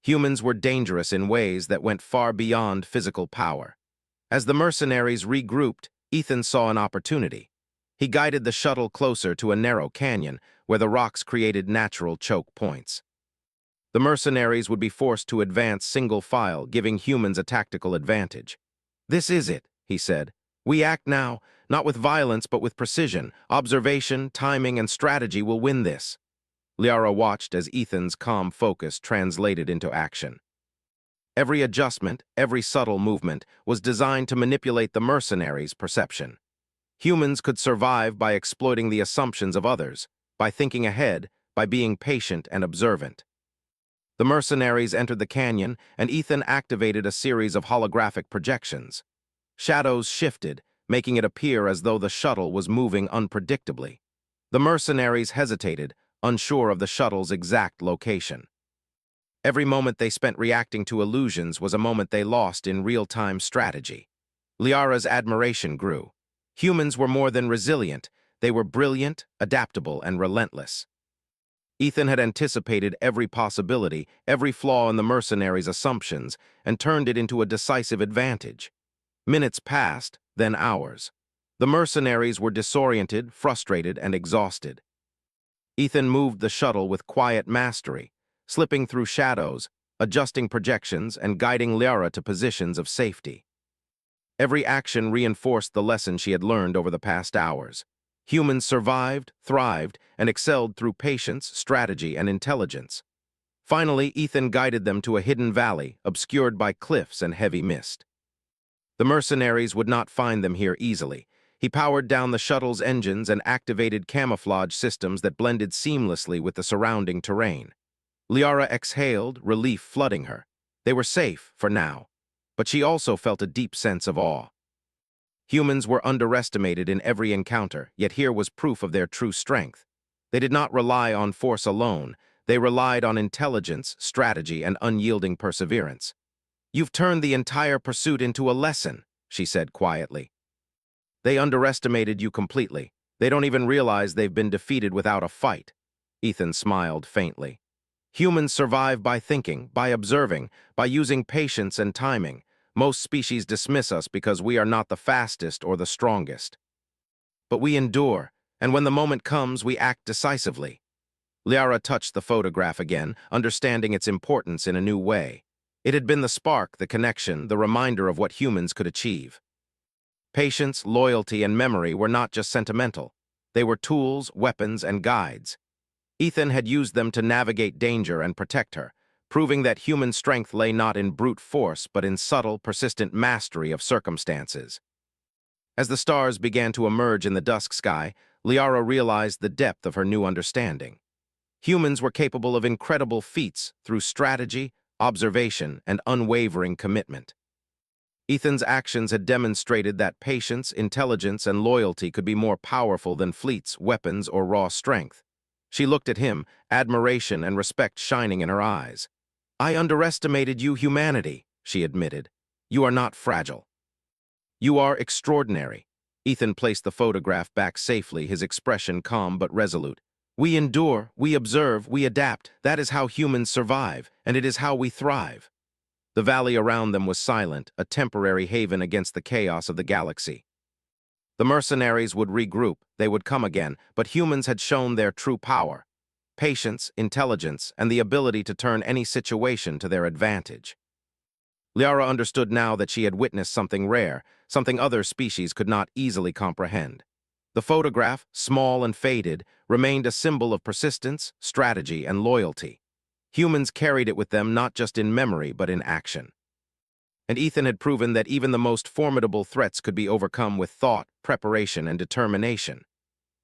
A: Humans were dangerous in ways that went far beyond physical power. As the mercenaries regrouped, Ethan saw an opportunity. He guided the shuttle closer to a narrow canyon where the rocks created natural choke points. The mercenaries would be forced to advance single file, giving humans a tactical advantage. "This is it," he said. "We act now, not with violence but with precision. Observation, timing, and strategy will win this." Liara watched as Ethan's calm focus translated into action. Every adjustment, every subtle movement, was designed to manipulate the mercenaries' perception. Humans could survive by exploiting the assumptions of others, by thinking ahead, by being patient and observant. The mercenaries entered the canyon, and Ethan activated a series of holographic projections. Shadows shifted, making it appear as though the shuttle was moving unpredictably. The mercenaries hesitated, unsure of the shuttle's exact location. Every moment they spent reacting to illusions was a moment they lost in real-time strategy. Liara's admiration grew. Humans were more than resilient, they were brilliant, adaptable, and relentless. Ethan had anticipated every possibility, every flaw in the mercenaries' assumptions, and turned it into a decisive advantage. Minutes passed, then hours. The mercenaries were disoriented, frustrated, and exhausted. Ethan moved the shuttle with quiet mastery, slipping through shadows, adjusting projections, and guiding Liara to positions of safety. Every action reinforced the lesson she had learned over the past hours. Humans survived, thrived, and excelled through patience, strategy, and intelligence. Finally, Ethan guided them to a hidden valley, obscured by cliffs and heavy mist. The mercenaries would not find them here easily. He powered down the shuttle's engines and activated camouflage systems that blended seamlessly with the surrounding terrain. Liara exhaled, relief flooding her. They were safe, for now, but she also felt a deep sense of awe. Humans were underestimated in every encounter, yet here was proof of their true strength. They did not rely on force alone. They relied on intelligence, strategy, and unyielding perseverance. "You've turned the entire pursuit into a lesson," she said quietly. "They underestimated you completely. They don't even realize they've been defeated without a fight." Ethan smiled faintly. "Humans survive by thinking, by observing, by using patience and timing. Most species dismiss us because we are not the fastest or the strongest. But we endure, and when the moment comes, we act decisively." Liara touched the photograph again, understanding its importance in a new way. It had been the spark, the connection, the reminder of what humans could achieve. Patience, loyalty, and memory were not just sentimental. They were tools, weapons, and guides. Ethan had used them to navigate danger and protect her, proving that human strength lay not in brute force but in subtle, persistent mastery of circumstances. As the stars began to emerge in the dusk sky, Liara realized the depth of her new understanding. Humans were capable of incredible feats through strategy, observation, and unwavering commitment. Ethan's actions had demonstrated that patience, intelligence, and loyalty could be more powerful than fleets, weapons, or raw strength. She looked at him, admiration and respect shining in her eyes. "I underestimated you, humanity," she admitted. "You are not fragile. You are extraordinary." Ethan placed the photograph back safely, his expression calm but resolute. "We endure, we observe, we adapt. That is how humans survive, and it is how we thrive." The valley around them was silent, a temporary haven against the chaos of the galaxy. The mercenaries would regroup, they would come again, but humans had shown their true power. Patience, intelligence, and the ability to turn any situation to their advantage. Liara understood now that she had witnessed something rare, something other species could not easily comprehend. The photograph, small and faded, remained a symbol of persistence, strategy, and loyalty. Humans carried it with them not just in memory but in action. And Ethan had proven that even the most formidable threats could be overcome with thought, preparation, and determination.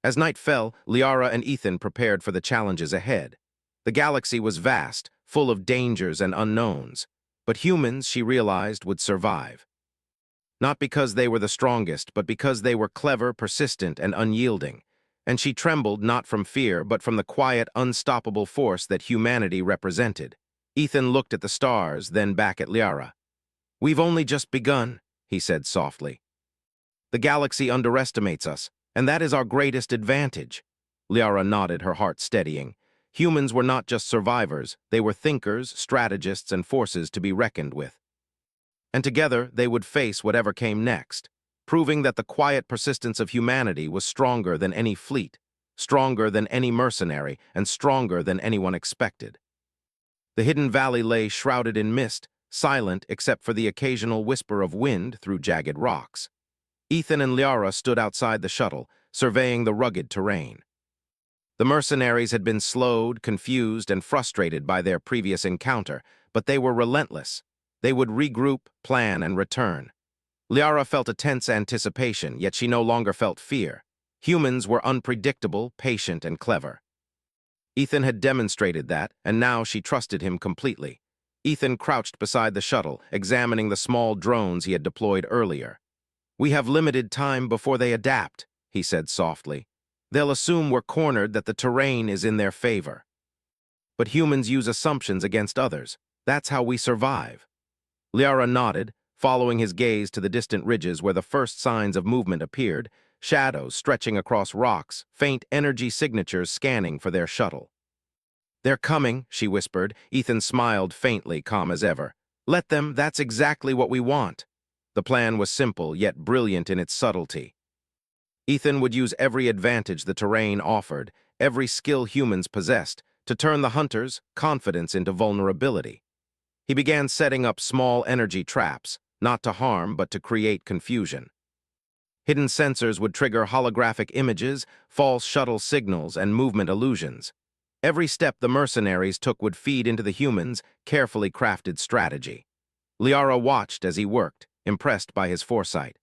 A: As night fell, Liara and Ethan prepared for the challenges ahead. The galaxy was vast, full of dangers and unknowns, but humans, she realized, would survive. Not because they were the strongest, but because they were clever, persistent, and unyielding. And she trembled not from fear, but from the quiet, unstoppable force that humanity represented. Ethan looked at the stars, then back at Liara. "We've only just begun," he said softly. "The galaxy underestimates us, and that is our greatest advantage." Liara nodded, her heart steadying. Humans were not just survivors, they were thinkers, strategists, and forces to be reckoned with. And together, they would face whatever came next, proving that the quiet persistence of humanity was stronger than any fleet, stronger than any mercenary, and stronger than anyone expected. The hidden valley lay shrouded in mist, silent except for the occasional whisper of wind through jagged rocks. Ethan and Liara stood outside the shuttle, surveying the rugged terrain. The mercenaries had been slowed, confused, and frustrated by their previous encounter, but they were relentless. They would regroup, plan, and return. Liara felt a tense anticipation, yet she no longer felt fear. Humans were unpredictable, patient, and clever. Ethan had demonstrated that, and now she trusted him completely. Ethan crouched beside the shuttle, examining the small drones he had deployed earlier. "We have limited time before they adapt," he said softly. "They'll assume we're cornered, that the terrain is in their favor. But humans use assumptions against others. That's how we survive." Liara nodded, following his gaze to the distant ridges where the first signs of movement appeared, shadows stretching across rocks, faint energy signatures scanning for their shuttle. "They're coming," she whispered. Ethan smiled faintly, calm as ever. "Let them, that's exactly what we want." The plan was simple, yet brilliant in its subtlety. Ethan would use every advantage the terrain offered, every skill humans possessed, to turn the hunters' confidence into vulnerability. He began setting up small energy traps, not to harm but to create confusion. Hidden sensors would trigger holographic images, false shuttle signals, and movement illusions. Every step the mercenaries took would feed into the humans' carefully crafted strategy. Liara watched as he worked, impressed by his foresight.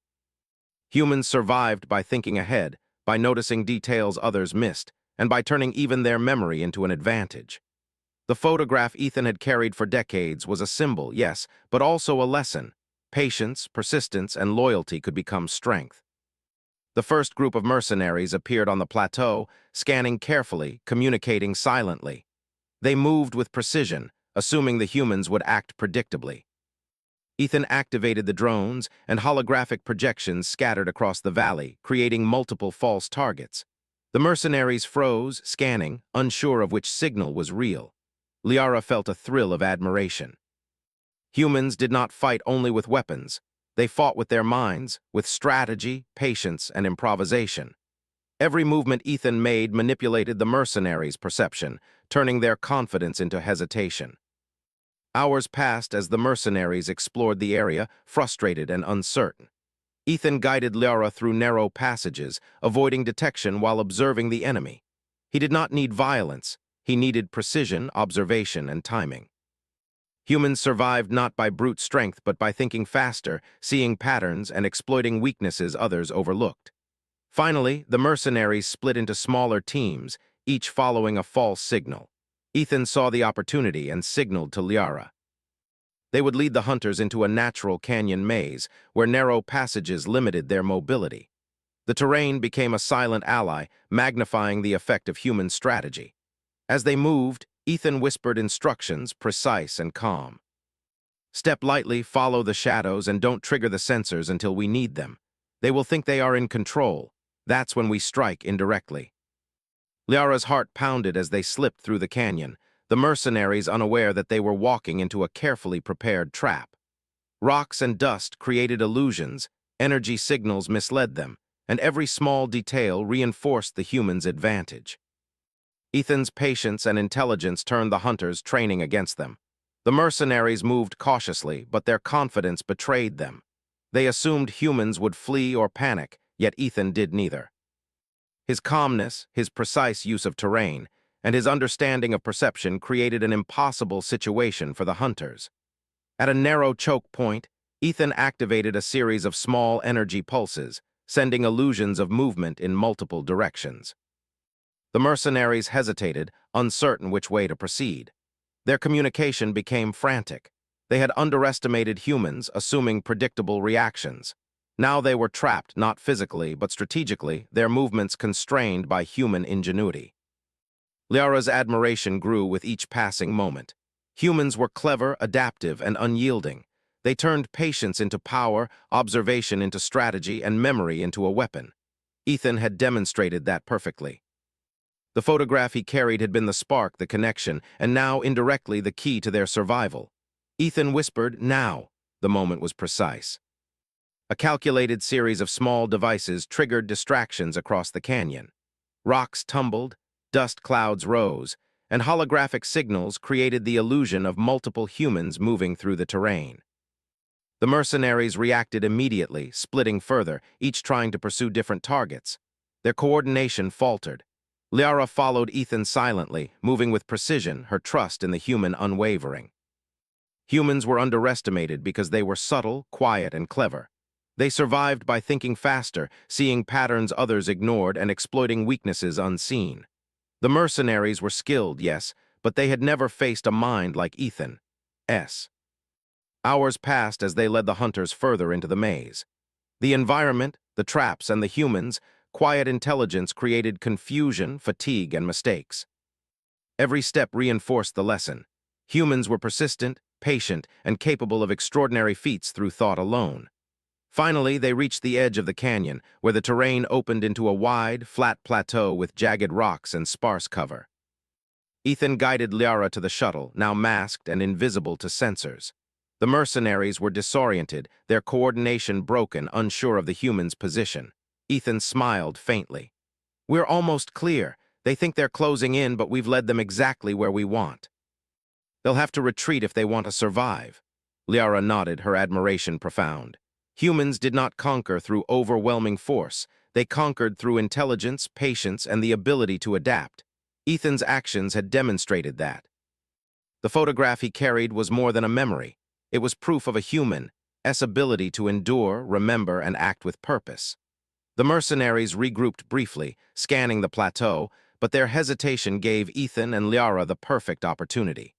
A: Humans survived by thinking ahead, by noticing details others missed, and by turning even their memory into an advantage. The photograph Ethan had carried for decades was a symbol, yes, but also a lesson. Patience, persistence, and loyalty could become strength. The first group of mercenaries appeared on the plateau, scanning carefully, communicating silently. They moved with precision, assuming the humans would act predictably. Ethan activated the drones, and holographic projections scattered across the valley, creating multiple false targets. The mercenaries froze, scanning, unsure of which signal was real. Liara felt a thrill of admiration. Humans did not fight only with weapons. They fought with their minds, with strategy, patience, and improvisation. Every movement Ethan made manipulated the mercenaries' perception, turning their confidence into hesitation. Hours passed as the mercenaries explored the area, frustrated and uncertain. Ethan guided Liara through narrow passages, avoiding detection while observing the enemy. He did not need violence. He needed precision, observation, and timing. Humans survived not by brute strength but by thinking faster, seeing patterns, and exploiting weaknesses others overlooked. Finally, the mercenaries split into smaller teams, each following a false signal. Ethan saw the opportunity and signaled to Liara. They would lead the hunters into a natural canyon maze, where narrow passages limited their mobility. The terrain became a silent ally, magnifying the effect of human strategy. As they moved, Ethan whispered instructions, precise and calm. "Step lightly, follow the shadows, and don't trigger the sensors until we need them. They will think they are in control. That's when we strike indirectly." Liara's heart pounded as they slipped through the canyon, the mercenaries unaware that they were walking into a carefully prepared trap. Rocks and dust created illusions, energy signals misled them, and every small detail reinforced the humans' advantage. Ethan's patience and intelligence turned the hunters' training against them. The mercenaries moved cautiously, but their confidence betrayed them. They assumed humans would flee or panic, yet Ethan did neither. His calmness, his precise use of terrain, and his understanding of perception created an impossible situation for the hunters. At a narrow choke point, Ethan activated a series of small energy pulses, sending illusions of movement in multiple directions. The mercenaries hesitated, uncertain which way to proceed. Their communication became frantic. They had underestimated humans, assuming predictable reactions. Now they were trapped, not physically, but strategically, their movements constrained by human ingenuity. Liara's admiration grew with each passing moment. Humans were clever, adaptive, and unyielding. They turned patience into power, observation into strategy, and memory into a weapon. Ethan had demonstrated that perfectly. The photograph he carried had been the spark, the connection, and now, indirectly, the key to their survival. Ethan whispered, "Now." The moment was precise. A calculated series of small devices triggered distractions across the canyon. Rocks tumbled, dust clouds rose, and holographic signals created the illusion of multiple humans moving through the terrain. The mercenaries reacted immediately, splitting further, each trying to pursue different targets. Their coordination faltered. Liara followed Ethan silently, moving with precision, her trust in the human unwavering. Humans were underestimated because they were subtle, quiet, and clever. They survived by thinking faster, seeing patterns others ignored, and exploiting weaknesses unseen. The mercenaries were skilled, yes, but they had never faced a mind like Ethan's. Hours passed as they led the hunters further into the maze. The environment, the traps, and the humans' quiet intelligence created confusion, fatigue, and mistakes. Every step reinforced the lesson. Humans were persistent, patient, and capable of extraordinary feats through thought alone. Finally, they reached the edge of the canyon, where the terrain opened into a wide, flat plateau with jagged rocks and sparse cover. Ethan guided Liara to the shuttle, now masked and invisible to sensors. The mercenaries were disoriented, their coordination broken, unsure of the human's position. Ethan smiled faintly. "We're almost clear. They think they're closing in, but we've led them exactly where we want. They'll have to retreat if they want to survive." Liara nodded, her admiration profound. Humans did not conquer through overwhelming force. They conquered through intelligence, patience, and the ability to adapt. Ethan's actions had demonstrated that. The photograph he carried was more than a memory. It was proof of a human's ability to endure, remember, and act with purpose. The mercenaries regrouped briefly, scanning the plateau, but their hesitation gave Ethan and Liara the perfect opportunity.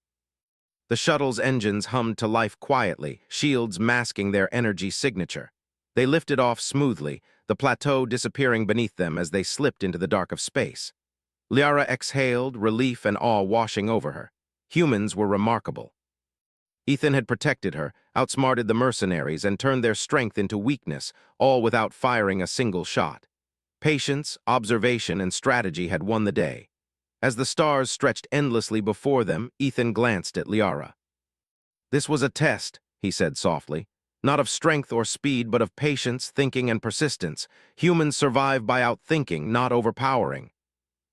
A: The shuttle's engines hummed to life quietly, shields masking their energy signature. They lifted off smoothly, the plateau disappearing beneath them as they slipped into the dark of space. Liara exhaled, relief and awe washing over her. Humans were remarkable. Ethan had protected her, outsmarted the mercenaries, and turned their strength into weakness, all without firing a single shot. Patience, observation, and strategy had won the day. As the stars stretched endlessly before them, Ethan glanced at Liara. "This was a test," he said softly. "Not of strength or speed, but of patience, thinking, and persistence. Humans survive by outthinking, not overpowering."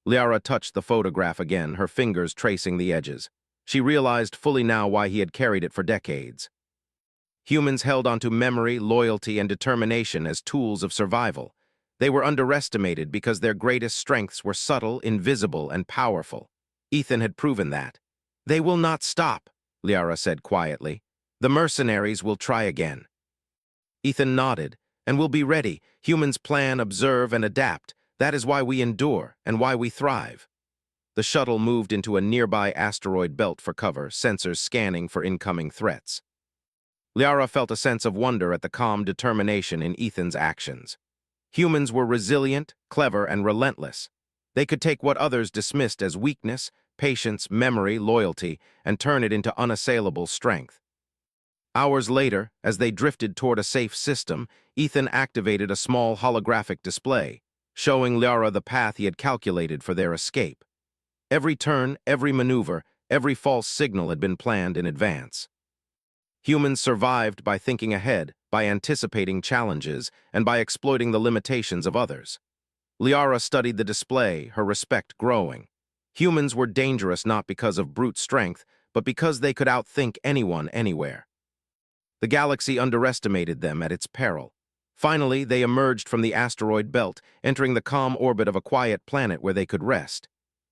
A: Liara touched the photograph again, her fingers tracing the edges. She realized fully now why he had carried it for decades. Humans held onto memory, loyalty, and determination as tools of survival. They were underestimated because their greatest strengths were subtle, invisible, and powerful. Ethan had proven that. "They will not stop," Liara said quietly. "The mercenaries will try again." Ethan nodded. "And we'll be ready. Humans plan, observe, and adapt. That is why we endure, and why we thrive." The shuttle moved into a nearby asteroid belt for cover, sensors scanning for incoming threats. Liara felt a sense of wonder at the calm determination in Ethan's actions. Humans were resilient, clever, and relentless. They could take what others dismissed as weakness, patience, memory, loyalty, and turn it into unassailable strength. Hours later, as they drifted toward a safe system, Ethan activated a small holographic display, showing Liara the path he had calculated for their escape. Every turn, every maneuver, every false signal had been planned in advance. Humans survived by thinking ahead, by anticipating challenges, and by exploiting the limitations of others. Liara studied the display, her respect growing. Humans were dangerous not because of brute strength, but because they could outthink anyone, anywhere. The galaxy underestimated them at its peril. Finally, they emerged from the asteroid belt, entering the calm orbit of a quiet planet where they could rest.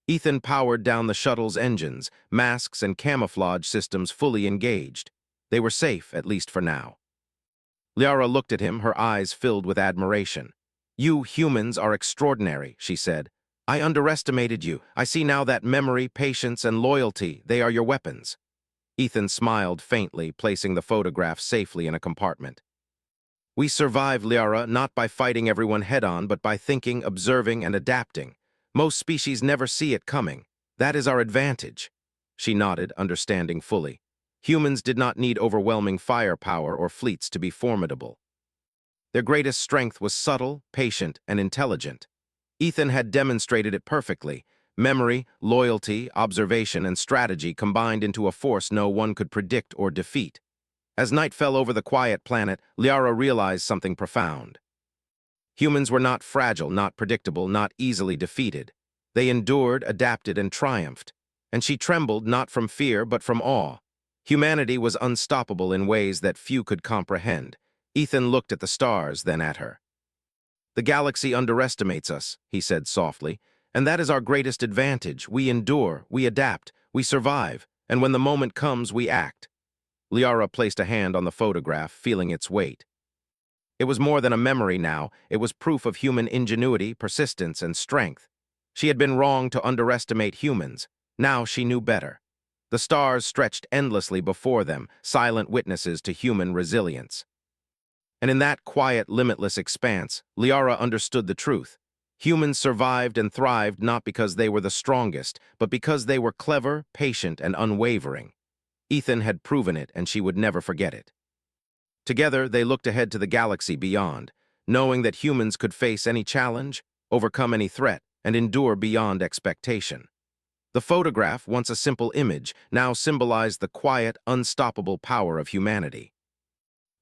A: Ethan powered down the shuttle's engines, masks and camouflage systems fully engaged. They were safe, at least for now. Liara looked at him, her eyes filled with admiration. "You humans are extraordinary," she said. "I underestimated you. I see now that memory, patience, and loyalty, they are your weapons." Ethan smiled faintly, placing the photograph safely in a compartment. "We survive, Liara, not by fighting everyone head-on, but by thinking, observing, and adapting. Most species never see it coming. That is our advantage." She nodded, understanding fully. Humans did not need overwhelming firepower or fleets to be formidable. Their greatest strength was subtle, patient, and intelligent. Ethan had demonstrated it perfectly. Memory, loyalty, observation, and strategy combined into a force no one could predict or defeat. As night fell over the quiet planet, Liara realized something profound. Humans were not fragile, not predictable, not easily defeated. They endured, adapted, and triumphed. And she trembled not from fear, but from awe. Humanity was unstoppable in ways that few could comprehend. Ethan looked at the stars, then at her. "The galaxy underestimates us," he said softly, "and that is our greatest advantage. We endure, we adapt, we survive, and when the moment comes, we act." Liara placed a hand on the photograph, feeling its weight. It was more than a memory now, it was proof of human ingenuity, persistence, and strength. She had been wrong to underestimate humans. Now she knew better. The stars stretched endlessly before them, silent witnesses to human resilience. And in that quiet, limitless expanse, Liara understood the truth. Humans survived and thrived not because they were the strongest, but because they were clever, patient, and unwavering. Ethan had proven it, and she would never forget it. Together, they looked ahead to the galaxy beyond, knowing that humans could face any challenge, overcome any threat, and endure beyond expectation. The photograph, once a simple image, now symbolized the quiet, unstoppable power of humanity.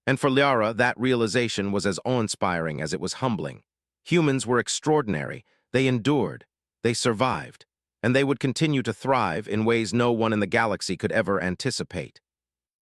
A: And for Liara, that realization was as awe-inspiring as it was humbling. Humans were extraordinary. They endured. They survived. And they would continue to thrive in ways no one in the galaxy could ever anticipate.